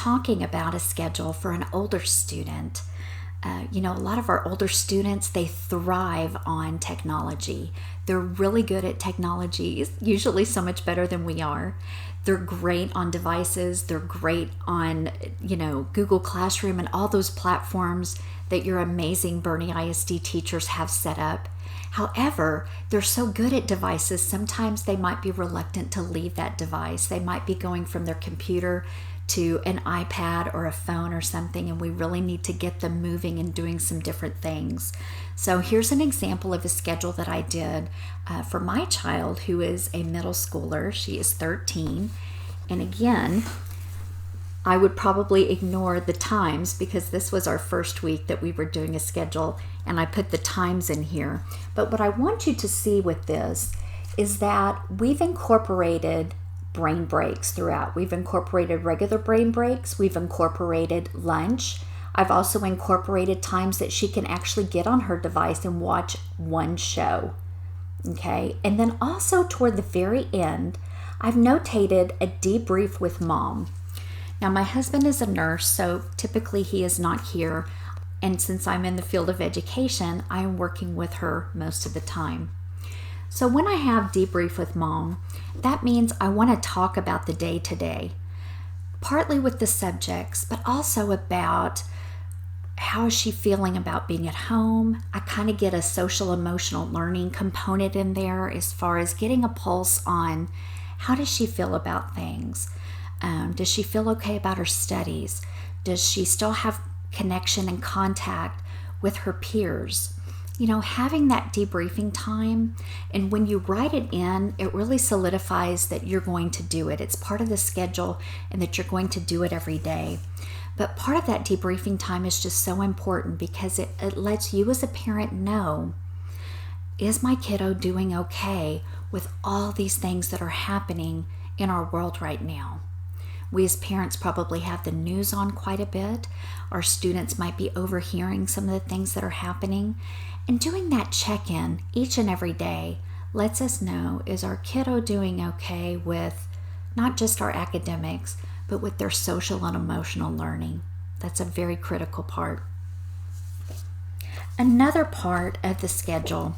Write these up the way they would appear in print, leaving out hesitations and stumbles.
talking about a schedule for an older student. A lot of our older students, they thrive on technology. They're really good at technology, usually so much better than we are. They're great on devices. They're great on, Google Classroom and all those platforms that your amazing Bernie ISD teachers have set up. However, they're so good at devices, sometimes they might be reluctant to leave that device. They might be going from their computer to an iPad or a phone or something, and we really need to get them moving and doing some different things. So here's an example of a schedule that I did for my child, who is a middle schooler. She is 13. And again, I would probably ignore the times because this was our first week that we were doing a schedule, and I put the times in here. But what I want you to see with this is that we've incorporated brain breaks throughout. We've incorporated regular brain breaks. We've incorporated lunch. I've also incorporated times that she can actually get on her device and watch one show. Okay. And then also toward the very end, I've notated a debrief with mom. Now, my husband is a nurse, so typically he is not here. And since I'm in the field of education, I'm working with her most of the time. So when I have debrief with mom, that means I want to talk about the day to day, partly with the subjects, but also about how is she feeling about being at home. I kind of get a social emotional learning component in there as far as getting a pulse on how does she feel about things. Does she feel okay about her studies? Does she still have connection and contact with her peers? Having that debriefing time, and when you write it in, it really solidifies that you're going to do it. It's part of the schedule and that you're going to do it every day. But part of that debriefing time is just so important because it lets you as a parent know, is my kiddo doing okay with all these things that are happening in our world right now? We as parents probably have the news on quite a bit. Our students might be overhearing some of the things that are happening. And doing that check-in each and every day lets us know, is our kiddo doing okay with not just our academics, but with their social and emotional learning? That's a very critical part. Another part of the schedule,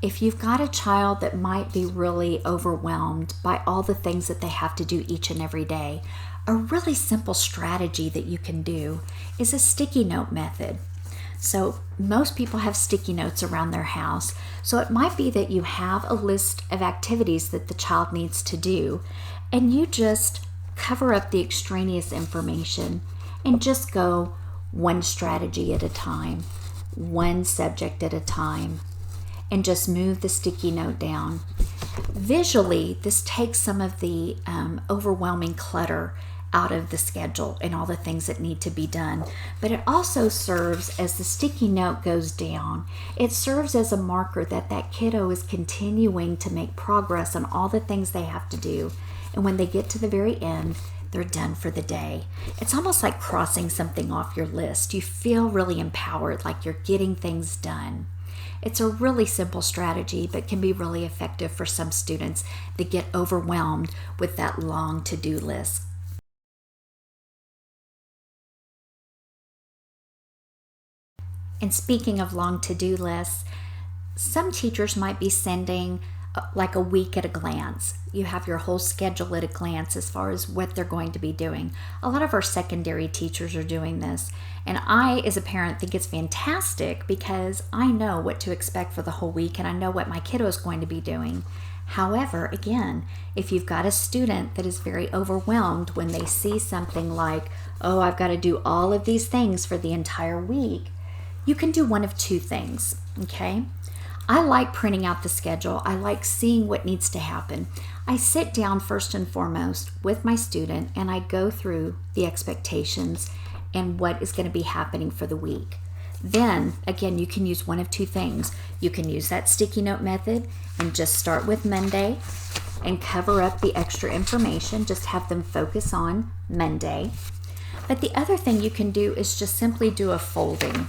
if you've got a child that might be really overwhelmed by all the things that they have to do each and every day, a really simple strategy that you can do is a sticky note method. So most people have sticky notes around their house. So it might be that you have a list of activities that the child needs to do, and you just cover up the extraneous information and just go one strategy at a time, one subject at a time, and just move the sticky note down. Visually, this takes some of the overwhelming clutter out of the schedule and all the things that need to be done. But it also serves, as the sticky note goes down, it serves as a marker that that kiddo is continuing to make progress on all the things they have to do. And when they get to the very end, they're done for the day. It's almost like crossing something off your list. You feel really empowered, like you're getting things done. It's a really simple strategy, but can be really effective for some students that get overwhelmed with that long to-do list. And speaking of long to-do lists, some teachers might be sending like a week at a glance. You have your whole schedule at a glance as far as what they're going to be doing. A lot of our secondary teachers are doing this. And I, as a parent, think it's fantastic because I know what to expect for the whole week and I know what my kiddo is going to be doing. However, again, if you've got a student that is very overwhelmed when they see something like, oh, I've got to do all of these things for the entire week, you can do one of two things, okay? I like printing out the schedule. I like seeing what needs to happen. I sit down first and foremost with my student and I go through the expectations and what is going to be happening for the week. Then, again, you can use one of two things. You can use that sticky note method and just start with Monday and cover up the extra information. Just have them focus on Monday. But the other thing you can do is just simply do a folding.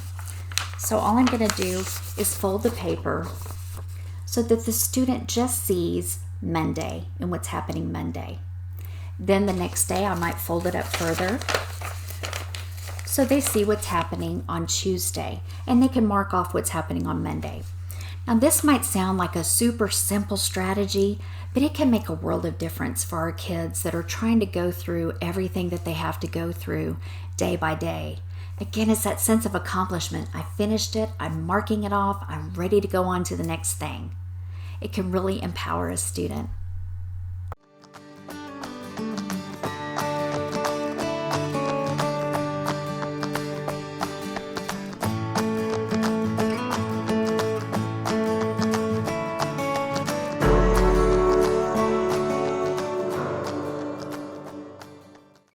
So all I'm going to do is fold the paper so that the student just sees Monday and what's happening Monday. Then the next day I might fold it up further So they see what's happening on Tuesday, and they can mark off what's happening on Monday. Now, this might sound like a super simple strategy, but it can make a world of difference for our kids that are trying to go through everything that they have to go through day by day. Again, it's that sense of accomplishment. I finished it, I'm marking it off, I'm ready to go on to the next thing. It can really empower a student.